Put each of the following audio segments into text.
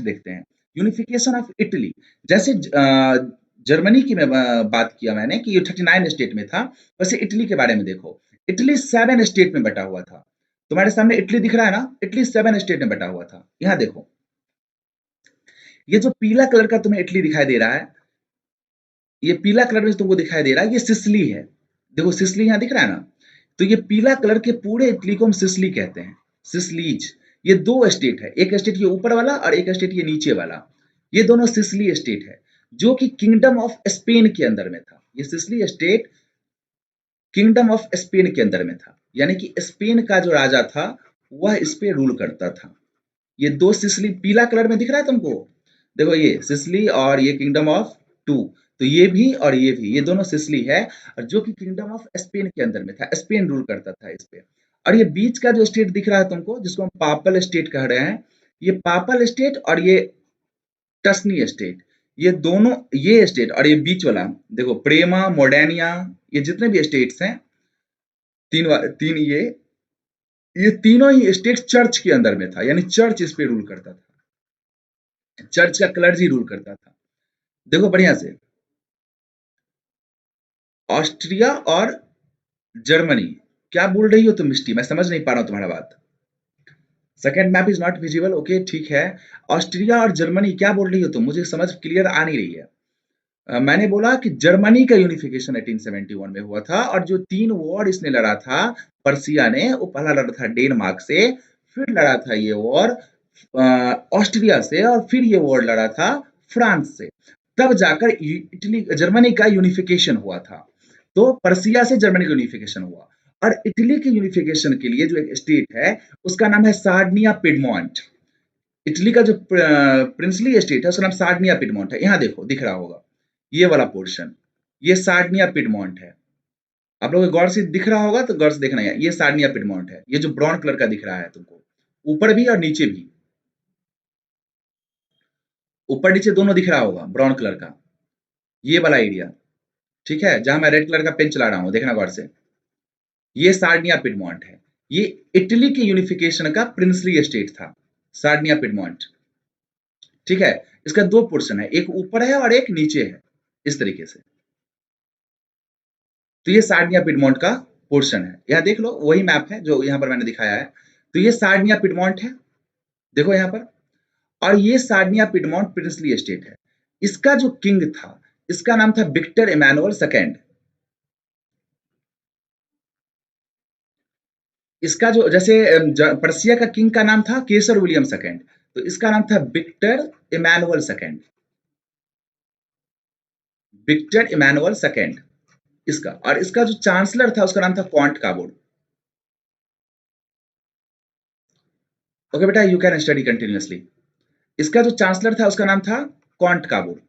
देखते हैं। Unification of Italy, जैसे जर्मनी की मैं बात किया मैंने कि ये 39 स्टेट में था, वैसे इटली के बारे में देखो। इटली 7 स्टेट में बटा हुआ था। तुम्हारे सामने इटली दिख रहा है ना, इटली 7 स्टेट में बटा हुआ था। यहाँ देखो, ये जो पीला कलर का तुम्हें इटली दिखाई दे रहा है, ये पीला कलर में तुमको दिखाई दे रहा है, ये सिसली है। देखो सिसली यहाँ दिख रहा है ना, तो ये पीला कलर के पूरे इटली को हम सिसली कहते हैं, सिसलीज। ये 2 स्टेट है, एक स्टेट ये ऊपर वाला और एक स्टेट ये नीचे वाला, ये दोनों सिसली स्टेट है, जो कि किंगडम ऑफ स्पेन के अंदर में था। ये Sicily state kingdom of Spain के अंदर में था, यानी कि स्पेन का जो राजा था वह इस पे रूल करता था। ये 2 सिसली पीला कलर में दिख रहा है तुमको, देखो ये सिसली और ये किंगडम ऑफ 2, तो ये भी और ये भी, ये दोनों सिसली है, और जो कि किंगडम ऑफ स्पेन के अंदर में था, स्पेन रूल करता था इस पे। और ये बीच का जो स्टेट दिख रहा है तुमको, जिसको हम पापल स्टेट कह रहे हैं, ये पापल स्टेट और ये टस्नी स्टेट, ये दोनों, ये स्टेट और ये बीच वाला देखो प्रेमा मोडेनिया, ये जितने भी स्टेट्स हैं, तीन ये तीनों ही स्टेट चर्च के अंदर में था, यानी चर्च इस पे रूल करता था, चर्च का क्लर्जी रूल करता था। देखो बढ़िया से, ऑस्ट्रिया और जर्मनी, क्या बोल रही हो तुम मिस्टी, मैं समझ नहीं पा रहा हूं तुम्हारा बात। Second map is not visible, okay ठीक है। ऑस्ट्रिया और जर्मनी क्या बोल रही हो तुम, मुझे समझ क्लियर आ नहीं रही है। मैंने बोला कि जर्मनी का यूनिफिकेशन 1871 में हुआ था, और जो 3 वॉर इसने लड़ा था पर्सिया ने, वो पहला लड़ा था डेनमार्क से, फिर लड़ा था ये वॉर ऑस्ट्रिया से, और फिर ये वॉर लड़ा था फ्रांस से, तब जाकर इटली जर्मनी का यूनिफिकेशन हुआ था। तो पर्सिया से जर्मनी का यूनिफिकेशन हुआ, और इटली के यूनिफिकेशन के लिए जो एक स्टेट है उसका नाम है सार्डिनिया पिडमोंट। इटली का जो प्रिंसली स्टेट है उसका नाम सार्डिनिया पिडमोंट है। यहाँ देखो दिख रहा होगा ये वाला पोर्शन, ये सार्डिनिया पिडमोंट है। आप लोगों को गौर से दिख रहा होगा तो गौर से देखना है, ये सार्डिनिया पिडमोंट है, ये जो ब्राउन कलर का दिख रहा है तुमको, ऊपर भी और नीचे भी, ऊपर नीचे दोनों दिख रहा होगा ब्राउन कलर का, ये वाला एरिया, ठीक है, जहां मैं रेड कलर का पेन चला रहा हूं, देखना गौर से, ये सार्डिनिया पिडमोंट है। ये इटली के यूनिफिकेशन का प्रिंसली स्टेट था, सार्डिनिया पिडमोंट, ठीक है। इसका 2 पोर्शन है, एक ऊपर है और एक नीचे है, इस तरीके से। तो ये सार्डिनिया पिडमोंट का पोर्शन है, यहाँ देख लो वही मैप है जो यहाँ पर मैंने दिखाया है। तो ये सार्डिनिया पिडमोंट है, देखो यहाँ पर, और ये सार्डिनिया पिडमोंट प्रिंसली स्टेट है। इसका जो किंग था, इसका नाम था विक्टर इमैनुअल सेकेंड। इसका जो जैसे पर्सिया का किंग का नाम था केसर विलियम सेकेंड, तो इसका नाम था Victor Emmanuel second, Victor Emmanuel second इसका। और इसका जो चांसलर था उसका नाम था कॉन्ट काबोड। ओके बेटा, यू कैन स्टडी कंटिन्यूअसली। इसका जो चांसलर था उसका नाम था कॉन्ट काबोड,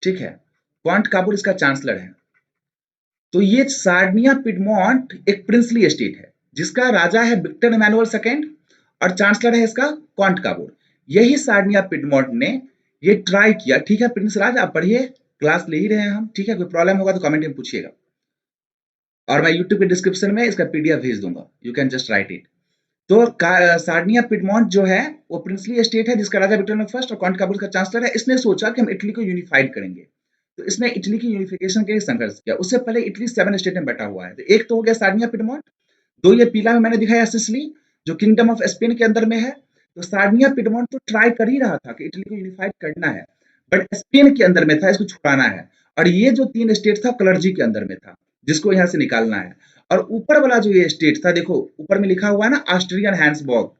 ठीक है, कॉन्ट काबोड इसका चांसलर है। तो ये सार्डिनिया पिडमोंट एक प्रिंसली स्टेट है, जिसका राजा है विक्टर इमैनुअल सेकेंड और चांसलर है इसका कॉन्ट काबोड। यही सार्डिनिया पिडमोंट ने ये ट्राई किया, ठीक है प्रिंस राज, आप पढ़िए, क्लास ले ही रहे हैं हम, ठीक है, कोई प्रॉब्लम होगा तो कमेंट में पूछिएगा, और मैं यूट्यूब के डिस्क्रिप्शन में इसका पीडीएफ भेज दूंगा, you can just right it. तो सार्डिनिया पिडमोंट जो है वो प्रिंसली स्टेट है, जिसका राजा विक्टर फर्स्ट और कॉन्ट काबोड का चांसलर है। इसने सोचा कि हम इटली को यूनिफाइड करेंगे, तो इसने इटली की यूनिफिकेशन के लिए संघर्ष किया। उससे पहले इटली 7 स्टेट में बैठा हुआ है, तो एक तो हो गया सार्डिनिया पिडमोंट, 2 ये पीला में मैंने दिखाया सिसिली जो किंगडम ऑफ स्पेन के अंदर में है। तो सार्डिनिया पिडमोंट तो ट्राई कर ही रहा था कि इटली को यूनिफाइड करना है, बट स्पेन के अंदर में था, इसको छुड़ाना है। और ये जो 3 स्टेट था क्लर्जी के अंदर में था, जिसको यहाँ से निकालना है। और ऊपर वाला जो ये स्टेट था, देखो ऊपर में लिखा हुआ है ना ऑस्ट्रियन हैंसबर्ग,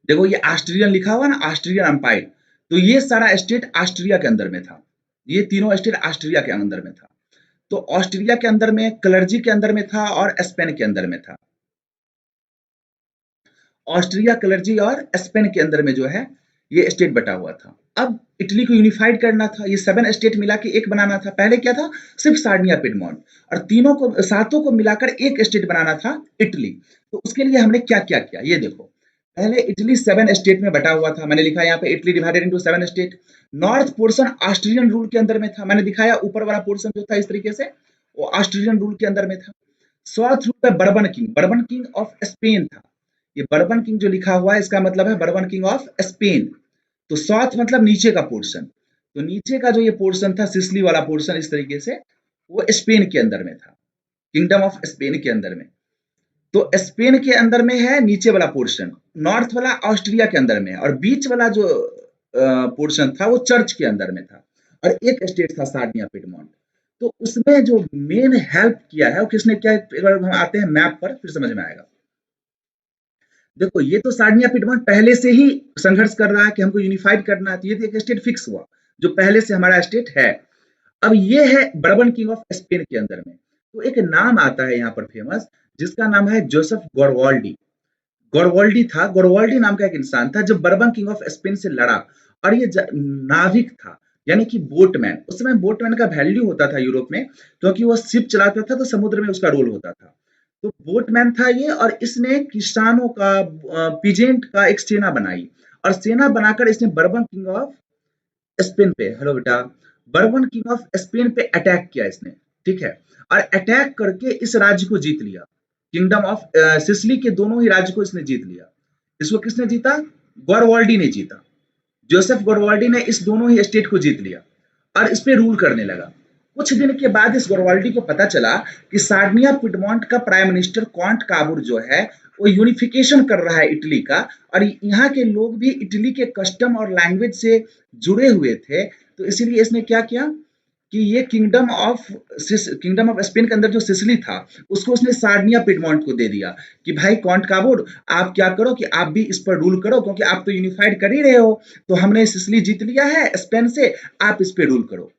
देखो ये ऑस्ट्रियन लिखा हुआ है ना, ऑस्ट्रियन एम्पायर, तो ये सारा स्टेट ऑस्ट्रिया के अंदर में था, ये तीनों स्टेट ऑस्ट्रिया के अंदर में था। तो ऑस्ट्रिया के अंदर में, क्लर्जी के अंदर में था, और स्पेन के अंदर में था। ऑस्ट्रिया, क्लर्जी और स्पेन के अंदर में जो है ये स्टेट बटा हुआ था। अब इटली को यूनिफाइड करना था, ये 7 स्टेट मिला के एक बनाना था। पहले क्या था, सिर्फ सार्डिनिया पिडमोंट, और तीनों को, सातों को मिलाकर एक स्टेट बनाना था इटली। तो उसके लिए हमने क्या क्या किया, ये देखो। पहले इटली 7 स्टेट में बटा हुआ था, मैंने लिखा यहाँ पे Italy divided into 7 state. North portion Austrian rule के अंदर में था, मैंने दिखाया ऊपर वाला पोर्शन जो था इस तरीके से, वो ऑस्ट्रियन रूल के अंदर में था। साउथ रूल पे बर्बन किंग ऑफ स्पेन था, ये बर्बन किंग जो लिखा हुआ है इसका मतलब है बर्बन किंग ऑफ स्पेन। तो साउथ मतलब नीचे का पोर्शन, तो नीचे का जो ये पोर्शन था सिसिली वाला पोर्शन इस तरीके से वो स्पेन के अंदर में था, किंगडम ऑफ स्पेन के अंदर में। तो स्पेन के अंदर में है नीचे वाला पोर्शन, नॉर्थ वाला ऑस्ट्रिया के अंदर में है, और बीच वाला जो पोर्शन था वो चर्च के अंदर में था, और एक स्टेट था सार्डिनिया पिडमॉन्ट। तो उसमें जो मेन हेल्प किया है वो किसने किया है, एक बार हम आते हैं मैप पर फिर समझ में आएगा। देखो ये तो सार्डिनिया पिडमॉन्ट पहले से ही संघर्ष कर रहा है कि हमको यूनिफाइड करना है, तो ये तो एक स्टेट फिक्स हुआ जो पहले से हमारा स्टेट है। अब ये है बर्बन किंग ऑफ स्पेन के अंदर में। तो एक नाम आता है यहाँ पर फेमस, जिसका नाम है जोसेफ गोरवाल्डी। गोरवाल्डी था, गोरवाल्डी नाम का एक इंसान था जो बर्बन किंग ऑफ स्पेन से लड़ा, और ये नाविक था, यानी कि बोटमैन। उस समय बोटमैन का वैल्यू होता था यूरोप में, क्योंकि वो शिप चलाता था तो समुद्र में उसका रोल होता था। तो बोटमैन था ये, और इसने किसानों का पीजेंट का एक सेना बनाई, और सेना बनाकर इसने बर्बन किंग ऑफ स्पेन पे, हेलो बेटा, बर्बन किंग ऑफ स्पेन पे अटैक किया इसने, ठीक है। और अटैक करके इस राज्य को जीत लिया, किंगडम ऑफ सिसिली के दोनों ही राज्य को इसने जीत लिया। इसको किसने जीता? गोरवाल्डी ने जीता। जोसेफ गोरवाल्डी ने इस दोनों ही स्टेट को जीत लिया और इस पे रूल करने लगा। कुछ दिन के बाद इस गोरवाल्डी को पता चला कि सार्डिनिया पिडमॉन्ट का प्राइम मिनिस्टर कॉन्ट काबुर जो है वो यूनिफिकेशन कर रहा है इटली का, और यहाँ के लोग भी इटली के कस्टम और लैंग्वेज से जुड़े हुए थे। तो इसीलिए इसने क्या किया कि ये किंगडम ऑफ स्पेन के अंदर जो सिसिली था उसको उसने सार्डिनिया पिडमॉन्ट को दे दिया कि भाई कॉन्ट काबुर आप क्या करो कि आप भी इस पर रूल करो, क्योंकि आप तो यूनिफाइड कर ही रहे हो, तो हमने सिसिली जीत लिया है स्पेन से, आप इस पे रूल करो।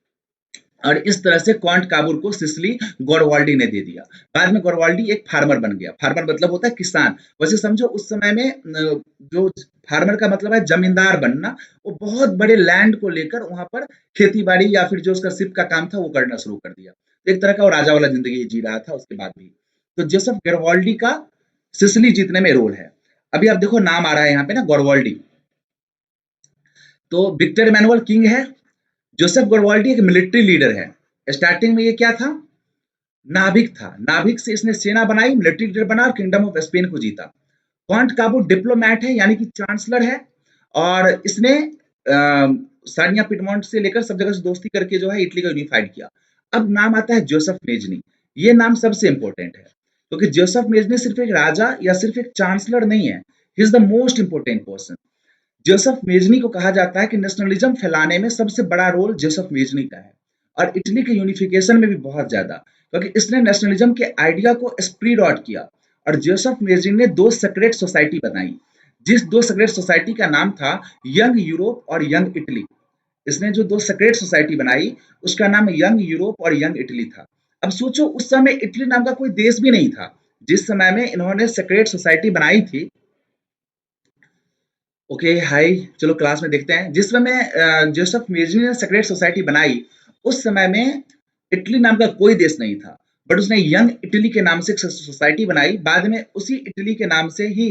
और इस तरह से कॉन्ट काबुर को सिसिली गोरवाल्डी ने दे दिया। बाद में गोरवाल्डी एक फार्मर बन गया, फार्मर मतलब होता है किसान। वैसे समझो उस समय में जो फार्मर का मतलब है जमींदार बनना, वो बहुत बड़े लैंड को लेकर वहां पर खेती बाड़ी या फिर जो उसका सिप का काम था वो करना शुरू कर दिया। एक तरह का वो राजा वाला जिंदगी जी रहा था उसके बाद भी। तो जोसेफ गोरवाल्डी का सिसिली जीतने में रोल है। अभी आप देखो नाम आ रहा है यहाँ पे ना गोरवाल्डी, तो विक्टर इमैनुअल किंग है। जोसेफ गोरवाल्डी एक मिलिट्री लीडर है। स्टार्टिंग में ये क्या था? नाविक था, नाविक से इसने सेना बनाई, मिलिट्री लीडर बना और किंगडम ऑफ स्पेन को जीता। कॉन्ट काबू डिप्लोमैट है, यानी कि चांसलर है, और इसने सानिया पिडमॉन्ट से लेकर सब जगह से दोस्ती करके जो है इटली को यूनिफाइड किया। अब नाम आता है जोसेफ मेजनी। ये नाम सबसे इंपॉर्टेंट है, क्योंकि जोसेफ मेजनी सिर्फ एक राजा या सिर्फ एक चांसलर नहीं है, he is the most important person. Joseph Mazzini को कहा जाता है कि नेशनलिज्म फैलाने में सबसे बड़ा रोल जोसेफ मेजनी का है, और इटली के यूनिफिकेशन में भी बहुत ज्यादा, क्योंकि इसने नेशनलिज्म के आइडिया को स्प्रीड आउट किया। और जोसेफ मेजनी ने दो सेक्रेट सोसाइटी बनाई, जिस दो सेक्रेट सोसाइटी का नाम था यंग यूरोप और यंग इटली। इसने जो दो सेक्रेट सोसाइटी बनाई उसका नाम यंग यूरोप और यंग इटली था। अब सोचो उस समय इटली नाम का कोई देश भी नहीं था जिस समय में इन्होंने सेक्रेट सोसाइटी बनाई थी। ओके हाय, चलो क्लास में देखते हैं। जिस समय जोसेफ मेजनी ने सेक्रेट सोसाइटी बनाई उस समय में इटली नाम का कोई देश नहीं था, बट उसने यंग इटली के नाम से एक सोसाइटी बनाई। बाद में उसी इटली के नाम से ही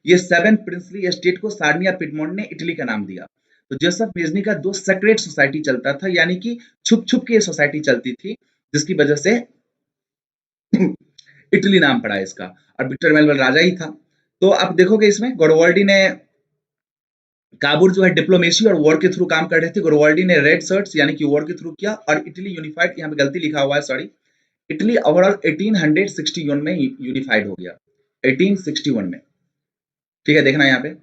ये सेवन प्रिंसली स्टेट को सार्डिनिया पिडमॉन्ट ने इटली का नाम दिया। तो जोसेफ मेजनी का दो सेक्रेट सोसाइटी चलता था, यानी कि छुप छुप के सोसाइटी चलती थी, जिसकी वजह से इटली नाम पड़ा इसका, और विक्टर इमैनुअल राजा ही था। तो आप देखोगे इसमें गोरवाल्डी ने, काबुर जो है डिप्लोमेसी और वॉर के थ्रू काम कर रहे थे, गोरवाल्डी ने रेड शर्ट्स यानी कि वॉर के थ्रू किया, और इटली यूनिफाइड, यहाँ पे गलती लिखा हुआ है सॉरी, इटली ओवरऑल 1861 में यूनिफाइड हो गया, 1861 में, ठीक है देखना यहाँ पे,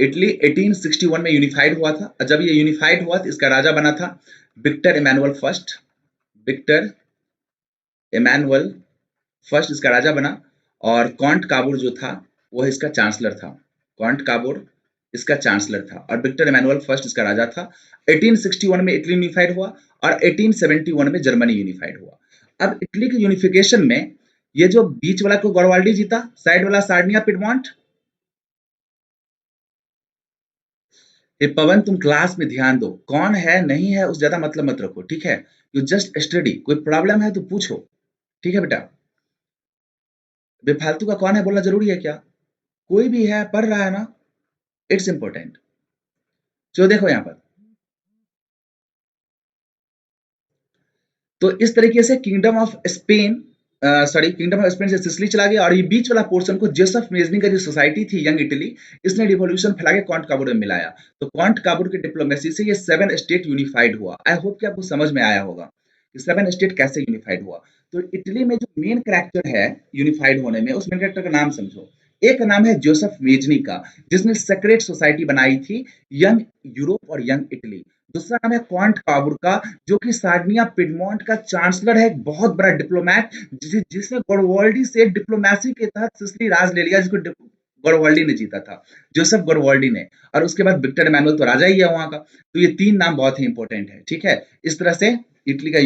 इटली 1861 में यूनिफाइड हुआ था। जब ये यूनिफाइड हुआ तो इसका राजा बना था Victor Emmanuel first, Victor Emmanuel first इसका राजा बना, और कॉन्ट काबुर जो था वो इसका चांसलर था, कॉन्ट काबुर इसका चांसलर था, और विक्टर इमैनुअल फर्स्ट इसका राजा था। 1861 में इटली यूनिफाइड हुआ और 1871 में जर्मनी यूनिफाइड हुआ। अब इटली के यूनिफिकेशन में ये जो बीच वाला को गोरवाल्डी जीता, साइड वाला सार्डिनिया पिडमॉन्ट। ये पवन तुम क्लास में ध्यान दो, कौन है नहीं है उस ज्यादा मतलब मत रखो, ठीक है, यू जस्ट स्टडी, कोई प्रॉब्लम है तो पूछो, ठीक है बेटा। बेफालतू का कौन है बोलना जरूरी है क्या? कोई भी है पढ़ रहा है ना, इट्स इंपॉर्टेंट। जो देखो यहाँ पर, तो इस तरीके से kingdom of Spain sorry kingdom of Spain से सिसिली चला गया और ये बीच वाला पोर्शन को जोसेफ मेजनी का जो सोसाइटी थी यंग इटली, इसने रिवॉल्यूशन फैला के कॉन्ट काबूर में मिलाया। तो कॉन्ट काबूर की डिप्लोमेसी से ये 7 स्टेट यूनिफाइड हुआ। आई होप कि आपको समझ में आया होगा कि 7 स्टेट कैसे यूनिफाइड हुआ। तो इटली में जो मेन कैरेक्टर है यूनिफाइड होने में, उस मेन कैरेक्टर का नाम समझो। एक नाम है जोसेफ मेजनी का, जिसने सेक्रेट सोसाइटी बनाई थी यंग यूरोप और यंग इटली। दूसरा नाम है कॉन्ट काबूर का, जो कि सार्डिनिया पिडमोंट का चांसलर है, एक बहुत बड़ा डिप्लोमैट, जिसने गोरवोल्डी से डिप्लोमेसी के तहत सिसिली राज ले लिया, जिसको गोरवोल्डी ने जीता था, जोसेफ गोरवोल्डी ने। और उसके बाद विक्टर एमानुएल तो राजा ही है वहां का। तो ये 3 नाम बहुत ही इंपॉर्टेंट है, ठीक है। इस तरह से इटली का